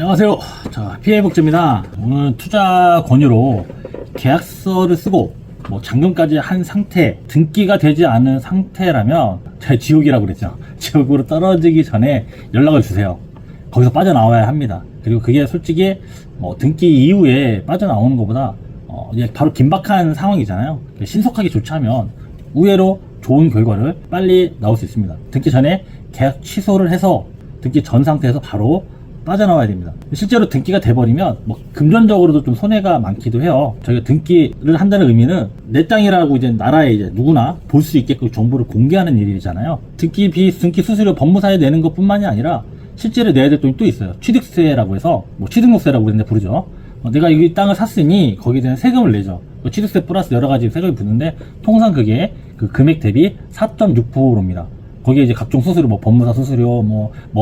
안녕하세요. 자, PA복지입니다. 오늘 투자 권유로 계약서를 쓰고 잔금까지 한 상태, 등기가 되지 않은 상태라면 제가 지옥이라고 그랬죠. 지옥으로 떨어지기 전에 연락을 주세요. 거기서 빠져나와야 합니다. 그리고 그게 솔직히 등기 이후에 빠져나오는 것보다 이제 바로 긴박한 상황이잖아요. 신속하게 조치하면 의외로 좋은 결과를 빨리 나올 수 있습니다. 등기 전에 계약 취소를 해서 등기 전 상태에서 바로 빠져나와야 됩니다. 실제로 등기가 돼버리면 금전적으로도 좀 손해가 많기도 해요. 저희가 등기를 한다는 의미는 내 땅이라고 이제 나라에 이제 누구나 볼 수 있게끔 정보를 공개하는 일이잖아요. 등기 수수료 법무사에 내는 것 뿐만이 아니라 실제로 내야 될 돈이 또 있어요. 취득세라고 해서 취득세라고 그런데 부르죠. 내가 이 땅을 샀으니 거기에 대한 세금을 내죠. 취득세 플러스 여러 가지 세금이 붙는데 통상 그게 그 금액 대비 4.6%입니다. 거기에 이제 각종 수수료, 법무사 수수료,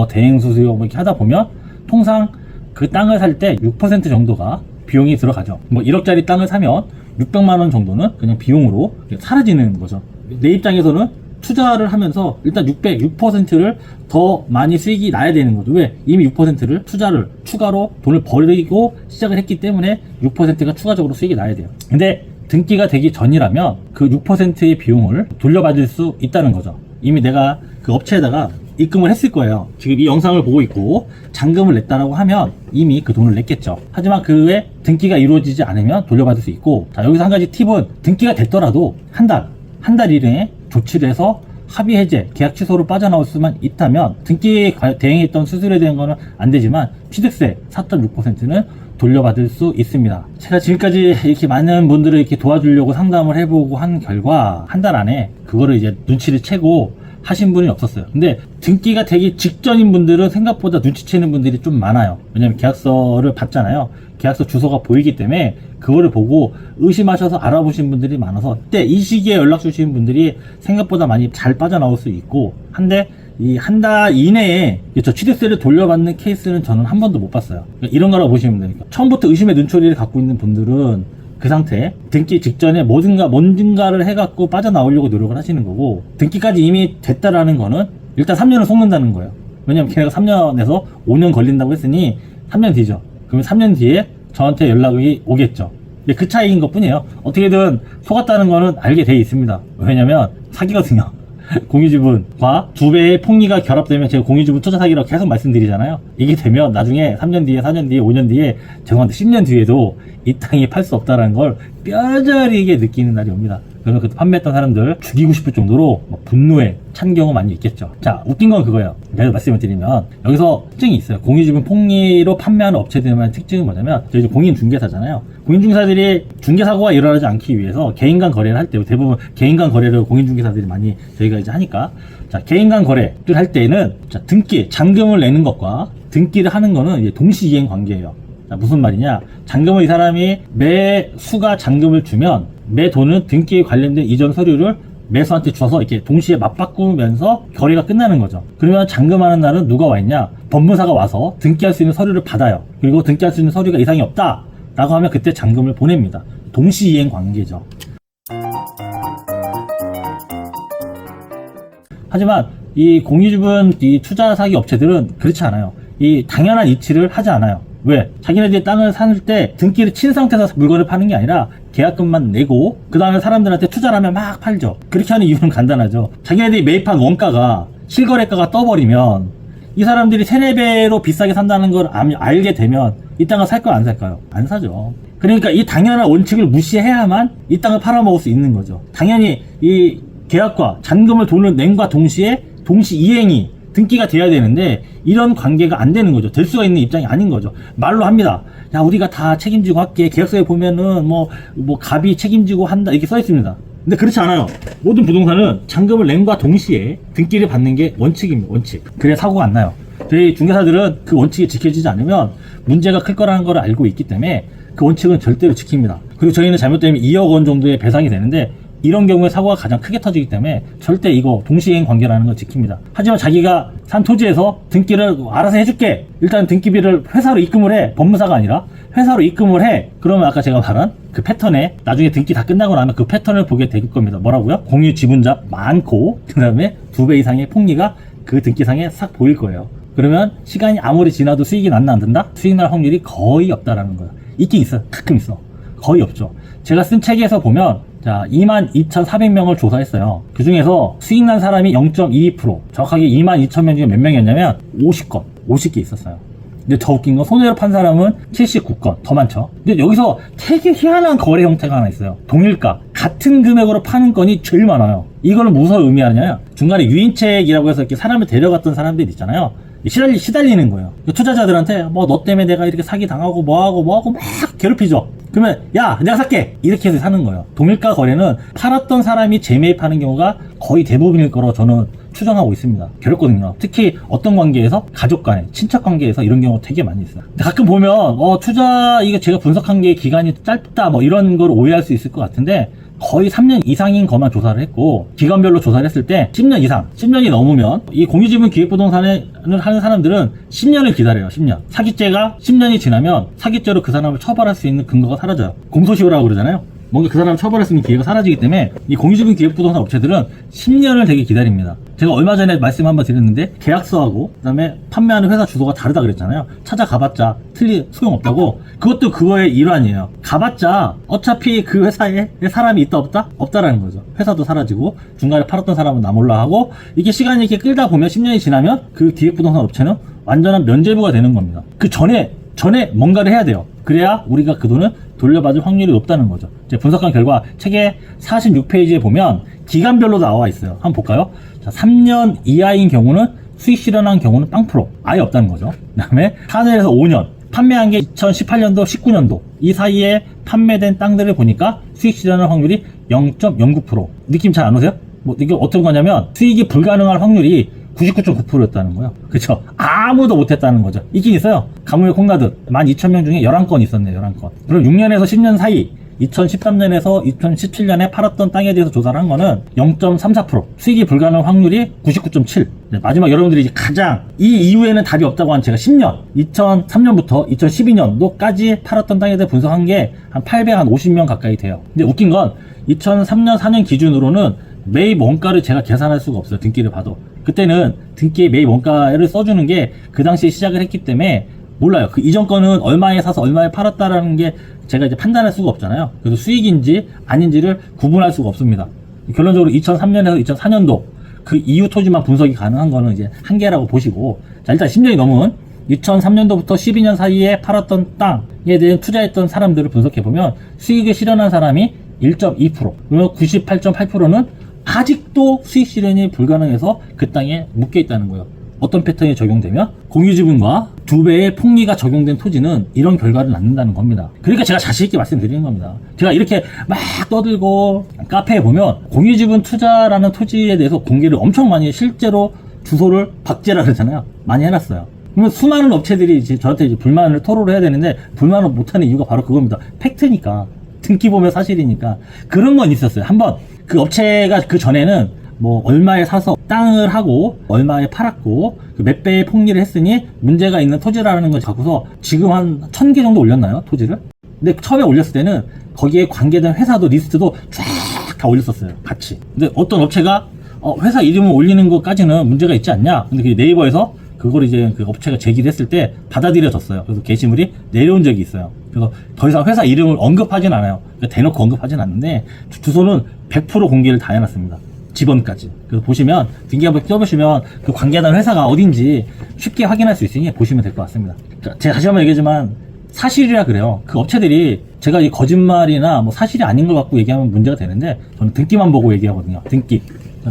대행 수수료 이렇게 하다 보면 통상 그 땅을 살 때 6% 정도가 비용이 들어가죠. 1억짜리 땅을 사면 600만 원 정도는 그냥 비용으로 사라지는 거죠. 내 입장에서는 투자를 하면서 일단 6%를 더 많이 수익이 나야 되는 거죠. 왜? 이미 6%를 투자를 추가로 돈을 벌이고 시작을 했기 때문에 6%가 추가적으로 수익이 나야 돼요. 근데 등기가 되기 전이라면 그 6%의 비용을 돌려받을 수 있다는 거죠. 이미 내가 그 업체에다가 입금을 했을 거예요. 지금 이 영상을 보고 있고 잔금을 냈다라고 하면 이미 그 돈을 냈겠죠. 하지만 그 후에 등기가 이루어지지 않으면 돌려받을 수 있고, 자, 여기서 한 가지 팁은 등기가 됐더라도 한 달 이내에 조치를 해서 합의 해제, 계약 취소로 빠져나올 수만 있다면 등기에 대행했던 수수료에 대한 거는 안 되지만 취득세 4.6%는 돌려받을 수 있습니다. 제가 지금까지 이렇게 많은 분들을 이렇게 도와주려고 상담을 해보고 한 결과 한 달 안에 그거를 이제 눈치를 채고 하신 분이 없었어요. 근데 등기가 되기 직전인 분들은 생각보다 눈치채는 분들이 좀 많아요. 왜냐면 계약서를 받잖아요. 계약서 주소가 보이기 때문에 그거를 보고 의심하셔서 알아보신 분들이 많아서 그때 이 시기에 연락 주신 분들이 생각보다 많이 잘 빠져나올 수 있고, 한데 이 한 달 이내에 저 취득세를 돌려받는 케이스는 저는 한 번도 못 봤어요. 그러니까 이런 거라고 보시면 됩니다. 처음부터 의심의 눈초리를 갖고 있는 분들은 그 상태, 등기 직전에 뭔가를 해갖고 빠져나오려고 노력을 하시는 거고, 등기까지 이미 됐다라는 거는 일단 3년을 속는다는 거예요. 왜냐면 걔네가 3년에서 5년 걸린다고 했으니 3년 뒤죠. 그러면 3년 뒤에 저한테 연락이 오겠죠. 그 차이인 것 뿐이에요. 어떻게든 속았다는 거는 알게 돼 있습니다. 왜냐면 사기거든요. 공유지분과 2배의 폭리가 결합되면 제가 공유지분 투자 사기라고 계속 말씀드리잖아요. 이게 되면 나중에 3년 뒤에, 4년 뒤에, 5년 뒤에, 죄송한데 10년 뒤에도 이 땅이 팔 수 없다는 걸 뼈저리게 느끼는 날이 옵니다. 그러면 그때 판매했던 사람들 죽이고 싶을 정도로 분노에 찬 경우 많이 있겠죠. 자, 웃긴 건 그거예요. 내가 말씀을 드리면 여기서 특징이 있어요. 공유지분 폭리로 판매하는 업체들만의 특징은 뭐냐면, 저희 공인중개사잖아요. 공인중개사들이 중개사고가 일어나지 않기 위해서 개인 간 거래를 할 때, 대부분 개인 간 거래를 공인중개사들이 많이 저희가 이제 하니까, 자, 개인 간 거래를 할 때는 자, 등기, 잔금을 내는 것과 등기를 하는 거는 이제 동시이행 관계예요. 자, 무슨 말이냐? 잔금을 이 사람이 매수가 잔금을 주면 매 돈은 등기에 관련된 이전 서류를 매수한테 줘서 이렇게 동시에 맞바꾸면서 거래가 끝나는 거죠. 그러면 잔금하는 날은 누가 와 있냐? 법무사가 와서 등기할 수 있는 서류를 받아요. 그리고 등기할 수 있는 서류가 이상이 없다 라고 하면 그때 잔금을 보냅니다. 동시이행 관계죠. 하지만 이 공유지분 이 투자 사기 업체들은 그렇지 않아요. 이 당연한 이치를 하지 않아요. 왜? 자기네들이 땅을 살 때 등기를 친 상태에서 물건을 파는 게 아니라 계약금만 내고 그 다음에 사람들한테 투자를 하면 막 팔죠. 그렇게 하는 이유는 간단하죠. 자기네들이 매입한 원가가 실거래가가 떠버리면 이 사람들이 3, 4배로 비싸게 산다는 걸 알게 되면 이 땅을 살까요, 안 살까요? 안 사죠. 그러니까 이 당연한 원칙을 무시해야만 이 땅을 팔아먹을 수 있는 거죠. 당연히 이 계약과 잔금을 돈을 낸과 동시에 동시 이행이 등기가 돼야 되는데 이런 관계가 안 되는 거죠. 될 수가 있는 입장이 아닌 거죠. 말로 합니다. 야, 우리가 다 책임지고 할게. 계약서에 보면은 갑이 책임지고 한다 이렇게 써 있습니다. 근데 그렇지 않아요. 모든 부동산은 잔금을 낸과 동시에 등기를 받는 게 원칙입니다. 원칙. 그래야 사고가 안 나요. 저희 중개사들은 그 원칙이 지켜지지 않으면 문제가 클 거라는 걸 알고 있기 때문에 그 원칙은 절대로 지킵니다. 그리고 저희는 잘못되면 2억 원 정도의 배상이 되는데 이런 경우에 사고가 가장 크게 터지기 때문에 절대 이거 동시행 관계라는 걸 지킵니다. 하지만 자기가 산 토지에서 등기를 알아서 해줄게. 일단 등기비를 회사로 입금을 해. 법무사가 아니라 회사로 입금을 해. 그러면 아까 제가 말한 그 패턴에 나중에 등기 다 끝나고 나면 그 패턴을 보게 될 겁니다. 뭐라고요? 공유 지분자 많고 그 다음에 2배 이상의 폭리가 그 등기상에 싹 보일 거예요. 그러면 시간이 아무리 지나도 수익이 난다 안 든다? 수익 날 확률이 거의 없다라는 거예요. 있긴 있어요. 가끔 있어. 거의 없죠. 제가 쓴 책에서 보면 자 22,400명을 조사했어요. 그 중에서 수익 난 사람이 0.22%, 정확하게 22,000명 중에 몇 명이었냐면 50개 있었어요. 근데 더 웃긴 건 손해로 판 사람은 79건, 더 많죠. 근데 여기서 되게 희한한 거래 형태가 하나 있어요. 동일가, 같은 금액으로 파는 건이 제일 많아요. 이걸 무엇을 의미하느냐, 중간에 유인책이라고 해서 이렇게 사람을 데려갔던 사람들 있잖아요. 시달리는 거예요. 투자자들한테 뭐 너 때문에 내가 이렇게 사기 당하고 뭐하고 막 괴롭히죠. 그러면 야 내가 살게 이렇게 해서 사는 거예요. 동일가 거래는 팔았던 사람이 재매입하는 경우가 거의 대부분일 거로 저는 추정하고 있습니다. 괴롭거든요. 특히 어떤 관계에서, 가족 간에, 친척 관계에서 이런 경우가 되게 많이 있어요. 근데 가끔 보면 투자 이거 제가 분석한 게 기간이 짧다 뭐 이런 걸 오해할 수 있을 것 같은데, 거의 3년 이상인 것만 조사를 했고, 기관별로 조사를 했을 때 10년 이상, 10년이 넘으면 이 공유지분 기획부동산을 하는 사람들은 10년을 기다려요. 10년. 사기죄가 10년이 지나면 사기죄로 그 사람을 처벌할 수 있는 근거가 사라져요. 공소시효라고 그러잖아요. 뭔가 그 사람을 처벌할 수 있는 기회가 사라지기 때문에 이 공유지분 기획부동산 업체들은 10년을 되게 기다립니다. 제가 얼마 전에 말씀 한번 드렸는데, 계약서하고 그다음에 판매하는 회사 주소가 다르다 그랬잖아요. 찾아가봤자 소용없다고. 그것도 그거의 일환이에요. 가봤자 어차피 그 회사에 사람이 있다 없다? 없다라는 거죠. 회사도 사라지고 중간에 팔았던 사람은 나 몰라 하고, 이게 시간이 이렇게 끌다 보면 10년이 지나면 그 기획부동산 업체는 완전한 면죄부가 되는 겁니다. 그 전에 뭔가를 해야 돼요. 그래야 우리가 그 돈을 돌려받을 확률이 높다는 거죠. 제가 분석한 결과 책의 46페이지에 보면 기간별로 나와 있어요. 한번 볼까요? 자, 3년 이하인 경우는 수익 실현한 경우는 0%, 아예 없다는 거죠. 그 다음에 4년에서 5년, 판매한 게 2018년도, 19년도 이 사이에 판매된 땅들을 보니까 수익 실현할 확률이 0.09%. 느낌 잘 안 오세요? 뭐 이게 어떤 거냐면 수익이 불가능할 확률이 99.9%였다는 거예요. 그렇죠? 아무도 못했다는 거죠. 있긴 있어요. 가뭄에 콩나듯 12,000명 중에 11건 있었네요. 11건. 그럼 6년에서 10년 사이 2013년에서 2017년에 팔았던 땅에 대해서 조사를 한 거는 0.34%, 수익이 불가능한 확률이 99.7%. 마지막 여러분들이 이제 가장 이 이후에는 답이 없다고 한 제가 10년, 2003년부터 2012년도까지 팔았던 땅에 대해 분석한 게 한 850명 가까이 돼요. 근데 웃긴 건 2003년, 4년 기준으로는 매입 원가를 제가 계산할 수가 없어요. 등기를 봐도. 그때는 등기에 매입 원가를 써주는 게 그 당시에 시작을 했기 때문에 몰라요. 그 이전 거는 얼마에 사서 얼마에 팔았다라는 게 제가 이제 판단할 수가 없잖아요. 그래서 수익인지 아닌지를 구분할 수가 없습니다. 결론적으로 2003년에서 2004년도 그 이후 토지만 분석이 가능한 거는 이제 한계라고 보시고, 자, 일단 10년이 넘은 2003년도부터 12년 사이에 팔았던 땅에 대해 투자했던 사람들을 분석해보면 수익을 실현한 사람이 1.2%, 그러면 98.8%는 아직도 수익 실현이 불가능해서 그 땅에 묶여 있다는 거예요. 어떤 패턴이 적용되면 공유지분과 2배의 폭리가 적용된 토지는 이런 결과를 낳는다는 겁니다. 그러니까 제가 자신있게 말씀드리는 겁니다. 제가 이렇게 막 떠들고 카페에 보면 공유지분 투자라는 토지에 대해서 공개를 엄청 많이, 실제로 주소를 박제라 그러잖아요. 많이 해놨어요. 그러면 수많은 업체들이 이제 저한테 이제 불만을 토로를 해야 되는데, 불만을 못하는 이유가 바로 그겁니다. 팩트니까. 등기 보면 사실이니까. 그런 건 있었어요. 한번 그 업체가 그 전에는 뭐 얼마에 사서 땅을 하고 얼마에 팔았고 몇 배의 폭리를 했으니 문제가 있는 토지라는 걸 갖고서 지금 한 1000개 정도 올렸나요? 토지를? 근데 처음에 올렸을 때는 거기에 관계된 회사도 리스트도 쫙 다 올렸었어요. 같이. 근데 어떤 업체가 회사 이름을 올리는 것까지는 문제가 있지 않냐? 근데 그 네이버에서 그걸 이제 그 업체가 제기를 했을 때 받아들여졌어요. 그래서 게시물이 내려온 적이 있어요. 그래서 더 이상 회사 이름을 언급하진 않아요. 그러니까 대놓고 언급하진 않는데 주소는 100% 공개를 다 해놨습니다. 지번까지. 그래서 보시면 등기 한번 껴보시면 그 관계하는 회사가 어딘지 쉽게 확인할 수 있으니 보시면 될 것 같습니다. 그러니까 제가 다시 한번 얘기하지만 사실이라 그래요. 그 업체들이 제가 이 거짓말이나 뭐 사실이 아닌 걸 갖고 얘기하면 문제가 되는데, 저는 등기만 보고 얘기하거든요. 등기.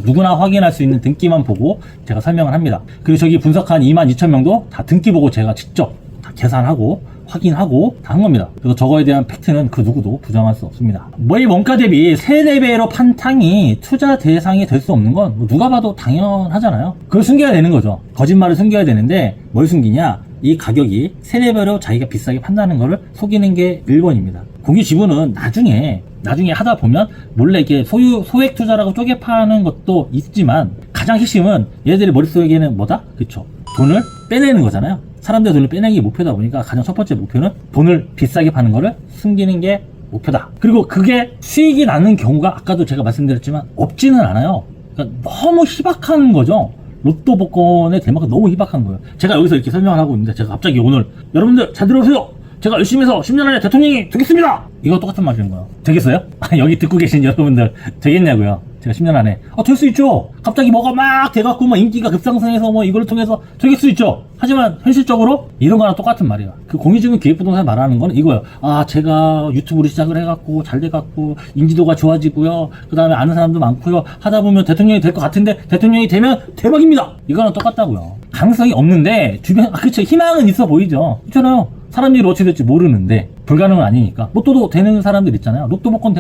누구나 확인할 수 있는 등기만 보고 제가 설명을 합니다. 그리고 저기 분석한 22,000명도 다 등기 보고 제가 직접 다 계산하고 확인하고 다 한 겁니다. 그래서 저거에 대한 팩트는 그 누구도 부정할 수 없습니다. 매입 원가 대비 3-4배로 판 땅이 투자 대상이 될 수 없는 건 누가 봐도 당연하잖아요. 그걸 숨겨야 되는 거죠. 거짓말을 숨겨야 되는데 뭘 숨기냐? 이 가격이 3-4배로 자기가 비싸게 판다는 거를 속이는 게 1번입니다. 공유 지분은 나중에 하다 보면 몰래 이렇게 소액 투자라고 쪼개 파는 것도 있지만, 가장 핵심은 얘들의 머릿속에는 뭐다? 그쵸? 돈을 빼내는 거잖아요. 사람들의 돈을 빼내는 게 목표다 보니까 가장 첫 번째 목표는 돈을 비싸게 파는 거를 숨기는 게 목표다. 그리고 그게 수익이 나는 경우가 아까도 제가 말씀드렸지만 없지는 않아요. 그러니까 너무 희박한 거죠. 로또 복권의 대마가 너무 희박한 거예요. 제가 여기서 이렇게 설명을 하고 있는데 제가 갑자기 오늘 여러분들 잘 들어보세요. 제가 열심히 해서 10년 안에 대통령이 되겠습니다. 이거 똑같은 말인 거예요. 되겠어요? 여기 듣고 계신 여러분들 되겠냐고요? 제가 10년 안에 될 수 있죠. 갑자기 뭐가 막 돼갖고 막 인기가 급상승해서 뭐 이걸 통해서 되길 수 있죠. 하지만 현실적으로 이런 거랑 똑같은 말이에요. 그 공유지분 기획부동산 말하는 거는 이거예요. 제가 유튜브로 시작을 해갖고 잘 돼갖고 인지도가 좋아지고요. 그 다음에 아는 사람도 많고요. 하다 보면 대통령이 될 것 같은데 대통령이 되면 대박입니다. 이거랑 똑같다고요. 가능성이 없는데 주변 그쵸, 희망은 있어 보이죠. 그렇잖아요. 사람 일이 어떻게 될지 모르는데 불가능은 아니니까. 로또도 되는 사람들 있잖아요. 로또 복권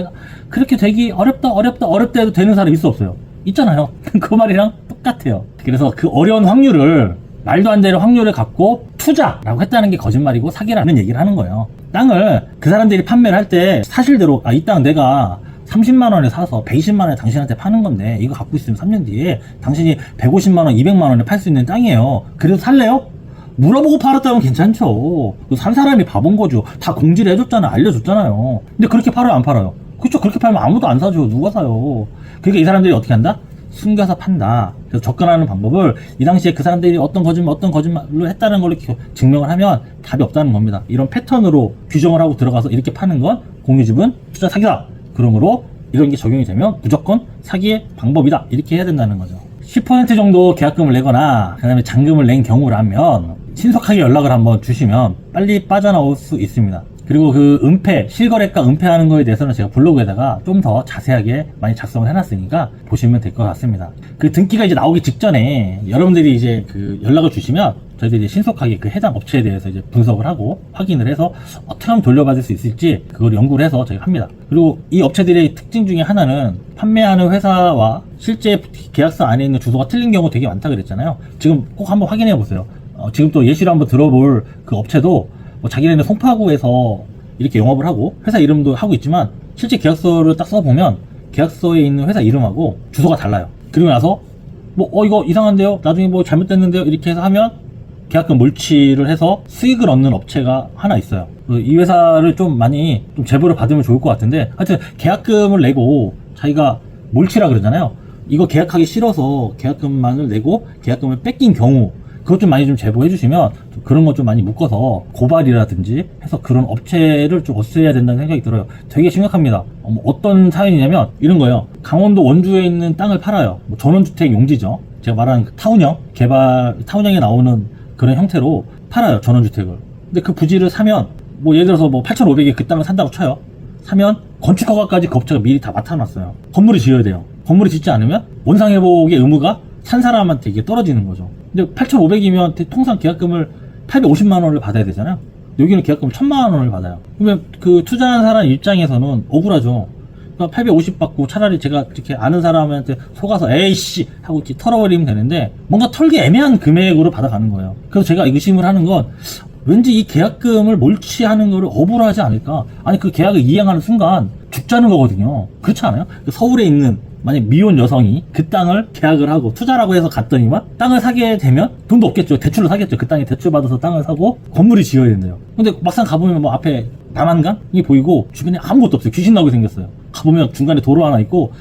그렇게 되기 어렵다 해도 되는 사람 있어 없어요? 있잖아요. 그 말이랑 똑같아요. 그래서 그 어려운 확률을 말도 안 되는 확률을 갖고 투자라고 했다는 게 거짓말이고 사기라는 얘기를 하는 거예요. 땅을 그 사람들이 판매를 할 때 사실대로 이 땅 내가 30만 원에 사서 120만 원에 당신한테 파는 건데 이거 갖고 있으면 3년 뒤에 당신이 150만 원, 200만 원에 팔 수 있는 땅이에요. 그래도 살래요? 물어보고 팔았다면 괜찮죠. 산 사람이 바본 거죠. 다 공지를 해줬잖아요. 알려줬잖아요. 근데 그렇게 팔아요, 안 팔아요? 그렇죠. 그렇게 팔면 아무도 안 사죠. 누가 사요? 그러니까 이 사람들이 어떻게 한다? 숨겨서 판다. 그래서 접근하는 방법을 이 당시에 그 사람들이 어떤 거짓말로 했다는 걸로 증명을 하면 답이 없다는 겁니다. 이런 패턴으로 규정을 하고 들어가서 이렇게 파는 건 공유지분 투자 사기다. 그러므로 이런 게 적용이 되면 무조건 사기의 방법이다. 이렇게 해야 된다는 거죠. 10% 정도 계약금을 내거나 그 다음에 잔금을 낸 경우라면 신속하게 연락을 한번 주시면 빨리 빠져나올 수 있습니다. 그리고 그 은폐, 실거래가 은폐하는 거에 대해서는 제가 블로그에다가 좀 더 자세하게 많이 작성을 해놨으니까 보시면 될 것 같습니다. 그 등기가 이제 나오기 직전에 여러분들이 이제 그 연락을 주시면 저희들이 신속하게 그 해당 업체에 대해서 이제 분석을 하고 확인을 해서 어떻게 하면 돌려받을 수 있을지 그걸 연구를 해서 저희가 합니다. 그리고 이 업체들의 특징 중에 하나는 판매하는 회사와 실제 계약서 안에 있는 주소가 틀린 경우 되게 많다 그랬잖아요. 지금 꼭 한번 확인해 보세요. 지금 또 예시로 한번 들어볼 그 업체도 자기네는 송파구에서 이렇게 영업을 하고 회사 이름도 하고 있지만 실제 계약서를 딱 써보면 계약서에 있는 회사 이름하고 주소가 달라요. 그리고 나서 이거 이상한데요? 나중에 잘못됐는데요? 이렇게 해서 하면 계약금 몰취를 해서 수익을 얻는 업체가 하나 있어요. 이 회사를 좀 많이 좀 제보를 받으면 좋을 것 같은데 하여튼 계약금을 내고 자기가 몰취라 그러잖아요. 이거 계약하기 싫어서 계약금만을 내고 계약금을 뺏긴 경우 그것 좀 많이 좀 제보해 주시면 그런 거 좀 많이 묶어서 고발이라든지 해서 그런 업체를 좀 없애야 된다는 생각이 들어요. 되게 심각합니다. 어떤 사연이냐면 이런 거예요. 강원도 원주에 있는 땅을 팔아요. 전원주택 용지죠. 제가 말하는 타운형 타운형에 나오는 그런 형태로 팔아요. 전원주택을. 근데 그 부지를 사면 예를 들어서 8,500에 그 땅을 산다고 쳐요. 사면 건축허가까지 그 업체가 미리 다 맡아놨어요. 건물을 지어야 돼요. 건물을 짓지 않으면 원상회복의 의무가 산 사람한테 이게 떨어지는 거죠. 근데 8,500이면 통상 계약금을 850만 원을 받아야 되잖아요. 여기는 계약금을 1,000만 원을 받아요. 그러면 그 투자한 사람 입장에서는 억울하죠. 그러니까 850 받고 차라리 제가 이렇게 아는 사람한테 속아서 에이씨 하고 이렇게 털어버리면 되는데 뭔가 털기 애매한 금액으로 받아가는 거예요. 그래서 제가 의심을 하는 건 왠지 이 계약금을 몰취하는 거를 억울하지 않을까? 아니 그 계약을 이행하는 순간 죽자는 거거든요. 그렇지 않아요? 서울에 있는 만약 미혼 여성이 그 땅을 계약을 하고 투자라고 해서 갔더니만 땅을 사게 되면 돈도 없겠죠. 대출로 사겠죠. 그 땅에 대출 받아서 땅을 사고 건물이 지어야 된대요. 근데 막상 가보면 앞에 남한강이 보이고 주변에 아무것도 없어요. 귀신 나오게 생겼어요. 가보면 중간에 도로 하나 있고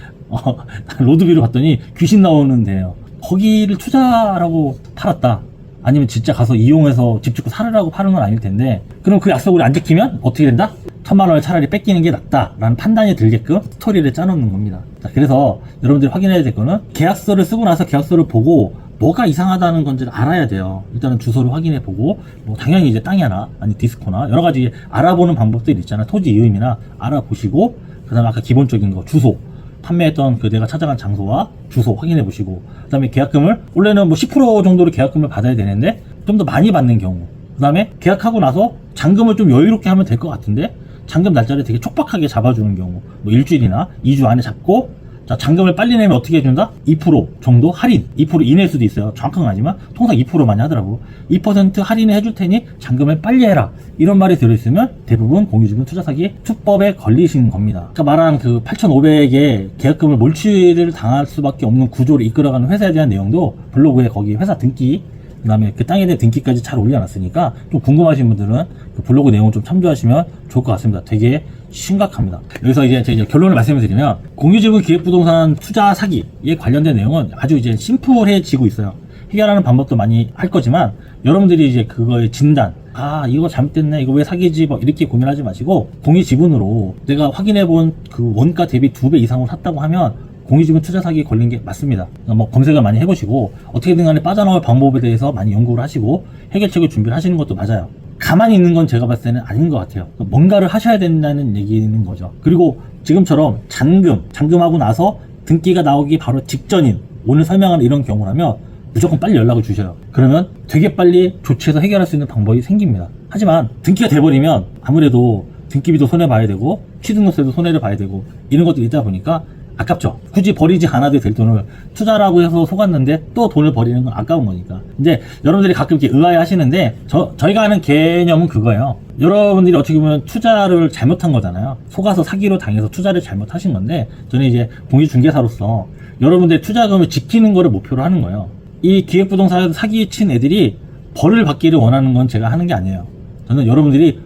로드뷰를 봤더니 귀신 나오는 데예요. 거기를 투자라고 팔았다. 아니면 진짜 가서 이용해서 집 짓고 살으라고 파는 건 아닐 텐데 그럼 그 약속을 안 지키면 어떻게 된다? 1,000만 원을 차라리 뺏기는 게 낫다라는 판단이 들게끔 스토리를 짜놓는 겁니다. 자, 그래서 여러분들이 확인해야 될 거는 계약서를 쓰고 나서 계약서를 보고 뭐가 이상하다는 건지를 알아야 돼요. 일단은 주소를 확인해 보고 당연히 이제 땅이 하나 아니 디스코나 여러 가지 알아보는 방법들이 있잖아요. 토지 이음이나 알아보시고 그 다음에 아까 기본적인 거 주소 판매했던 그 내가 찾아간 장소와 주소 확인해 보시고 그 다음에 계약금을 원래는 10% 정도로 계약금을 받아야 되는데 좀 더 많이 받는 경우 그 다음에 계약하고 나서 잔금을 좀 여유롭게 하면 될 것 같은데 잔금 날짜를 되게 촉박하게 잡아주는 경우 일주일이나 2주 안에 잡고 자 잔금을 빨리 내면 어떻게 해준다? 2% 정도 할인 2% 이내일 수도 있어요. 정확한 건 아니지만 통상 2% 많이 하더라고. 2% 할인을 해줄 테니 잔금을 빨리 해라 이런 말이 들어있으면 대부분 공유지분 투자 사기 투법에 걸리신 겁니다. 아까 말한 그 8,500의 계약금을 몰취를 당할 수밖에 없는 구조를 이끌어가는 회사에 대한 내용도 블로그에 거기 회사 등기 그 다음에 그 땅에 대한 등기까지 잘 올려놨으니까 좀 궁금하신 분들은 그 블로그 내용을 좀 참조하시면 좋을 것 같습니다. 되게 심각합니다. 여기서 이제 제가 결론을 말씀을 드리면 공유지분 기획부동산 투자 사기에 관련된 내용은 아주 이제 심플해지고 있어요. 해결하는 방법도 많이 할 거지만 여러분들이 이제 그거의 진단, 이거 잘못됐네, 이거 왜 사기지, 뭐 이렇게 고민하지 마시고 공유지분으로 내가 확인해 본 그 원가 대비 2배 이상으로 샀다고 하면 공유지분 투자 사기에 걸린 게 맞습니다. 뭐 검색을 많이 해보시고 어떻게든 간에 빠져나올 방법에 대해서 많이 연구를 하시고 해결책을 준비를 하시는 것도 맞아요. 가만히 있는 건 제가 봤을 때는 아닌 것 같아요. 뭔가를 하셔야 된다는 얘기는 거죠. 그리고 지금처럼 잔금하고 나서 등기가 나오기 바로 직전인 오늘 설명하는 이런 경우라면 무조건 빨리 연락을 주셔요. 그러면 되게 빨리 조치해서 해결할 수 있는 방법이 생깁니다. 하지만 등기가 돼버리면 아무래도 등기비도 손해봐야 되고 취등록세도 손해를 봐야 되고 이런 것들이 있다 보니까 아깝죠. 굳이 버리지 않아도 될 돈을 투자라고 해서 속았는데 또 돈을 버리는 건 아까운 거니까. 이제 여러분들이 가끔 이렇게 의아해 하시는데 저희가 하는 개념은 그거예요. 여러분들이 어떻게 보면 투자를 잘못한 거잖아요. 속아서 사기로 당해서 투자를 잘못하신 건데 저는 이제 공시중개사로서 여러분들의 투자금을 지키는 거를 목표로 하는 거예요. 이 기획부동산에서 사기 친 애들이 벌을 받기를 원하는 건 제가 하는 게 아니에요. 저는 여러분들이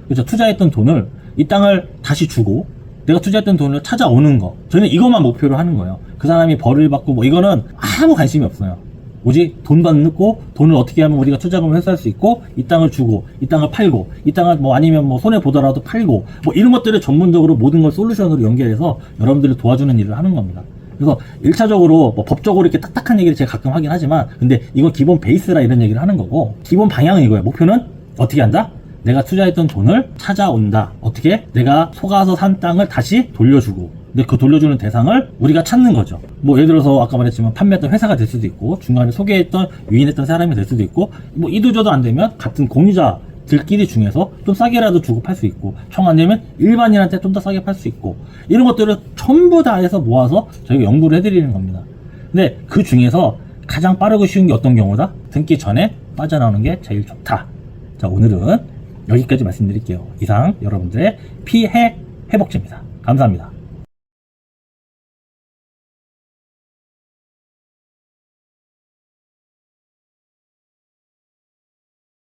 그렇죠. 투자했던 돈을 이 땅을 다시 주고 내가 투자했던 돈을 찾아오는 거, 저는 이것만 목표로 하는 거예요. 그 사람이 벌을 받고 뭐 이거는 아무 관심이 없어요. 오직 돈 받고 돈을 어떻게 하면 우리가 투자금을 회수할 수 있고 이 땅을 주고 이 땅을 팔고 이 땅을 뭐 아니면 뭐 손해 보더라도 팔고 뭐 이런 것들을 전문적으로 모든 걸 솔루션으로 연결해서 여러분들을 도와주는 일을 하는 겁니다. 그래서 1차적으로 뭐 법적으로 이렇게 딱딱한 얘기를 제가 가끔 하긴 하지만 근데 이건 기본 베이스라 이런 얘기를 하는 거고 기본 방향은 이거예요. 목표는 어떻게 한다? 내가 투자했던 돈을 찾아온다. 어떻게? 내가 속아서 산 땅을 다시 돌려주고 근데 그 돌려주는 대상을 우리가 찾는 거죠. 뭐 예를 들어서 아까 말했지만 판매했던 회사가 될 수도 있고 중간에 소개했던 유인했던 사람이 될 수도 있고 뭐 이도저도 안 되면 같은 공유자들끼리 중에서 좀 싸게라도 주고 팔 수 있고 청 안 되면 일반인한테 좀 더 싸게 팔 수 있고 이런 것들을 전부 다 해서 모아서 저희가 연구를 해드리는 겁니다. 근데 그 중에서 가장 빠르고 쉬운 게 어떤 경우다? 등기 전에 빠져나오는 게 제일 좋다. 자, 오늘은 여기까지 말씀드릴게요. 이상 여러분들의 피해 회복제입니다. 감사합니다.